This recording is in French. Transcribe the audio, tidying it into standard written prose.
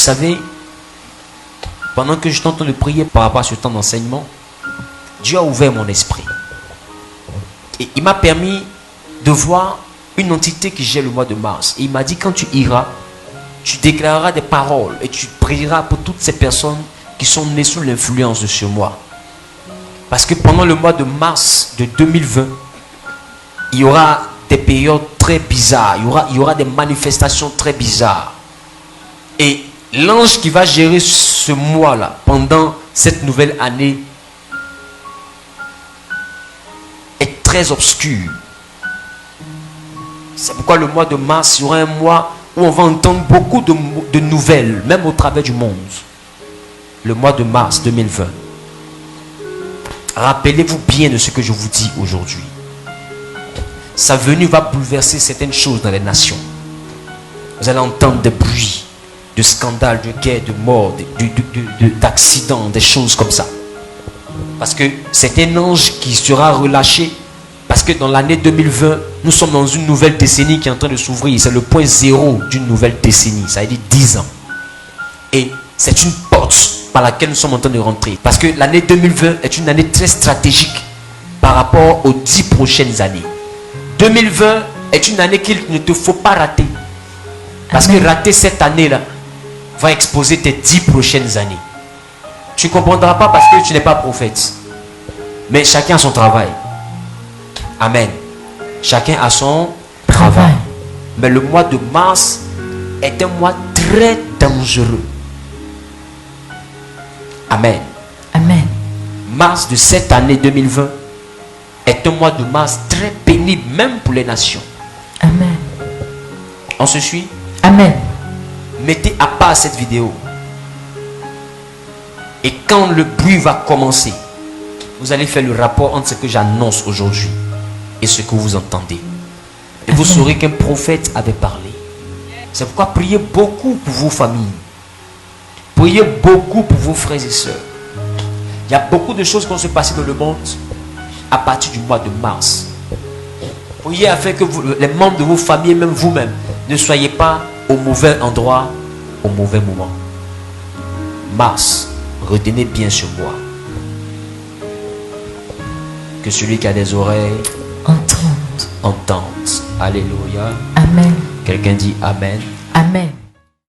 savez, pendant que je suis en train de prier par rapport à ce temps d'enseignement, Dieu a ouvert mon esprit. Et il m'a permis de voir une entité qui gère le mois de mars. Et il m'a dit, quand tu iras, tu déclareras des paroles et tu prieras pour toutes ces personnes qui sont nées sous l'influence de ce mois. Parce que pendant le mois de mars de 2020, il y aura des périodes très bizarres. Il y aura des manifestations très bizarres. Et l'ange qui va gérer ce mois-là, pendant cette nouvelle année, est très obscur. C'est pourquoi le mois de mars sera un mois où on va entendre beaucoup de nouvelles, même au travers du monde. Le mois de mars 2020. Rappelez-vous bien de ce que je vous dis aujourd'hui. Sa venue va bouleverser certaines choses dans les nations. Vous allez entendre des bruits, de scandales, de guerres, de morts, d'accidents, des choses comme ça. Parce que c'est un ange qui sera relâché. Parce que dans l'année 2020, nous sommes dans une nouvelle décennie qui est en train de s'ouvrir. C'est le point zéro d'une nouvelle décennie. Ça veut dire 10 ans. Et c'est une porte par laquelle nous sommes en train de rentrer. Parce que l'année 2020 est une année très stratégique par rapport aux 10 prochaines années. 2020 est une année qu'il ne te faut pas rater. Parce que rater cette année-là va exposer tes 10 prochaines années. Tu ne comprendras pas parce que tu n'es pas prophète. Mais chacun a son travail. Amen. Chacun a son travail. Mais le mois de mars est un mois très dangereux. Amen. Amen. Mars de cette année 2020 est un mois de mars très pénible, même pour les nations. Amen. On se suit? Amen. Mettez à part cette vidéo. Et quand le bruit va commencer, vous allez faire le rapport entre ce que j'annonce aujourd'hui et ce que vous entendez. Et vous saurez qu'un prophète avait parlé. C'est pourquoi priez beaucoup pour vos familles. Priez beaucoup pour vos frères et sœurs. Il y a beaucoup de choses qui vont se passer dans le monde à partir du mois de mars. Priez afin que les membres de vos familles, même vous-même, ne soyez pas au mauvais endroit, au mauvais moment. Mars, retenez bien ce mois. Que celui qui a des oreilles entende. Alléluia. Amen. Quelqu'un dit Amen. Amen.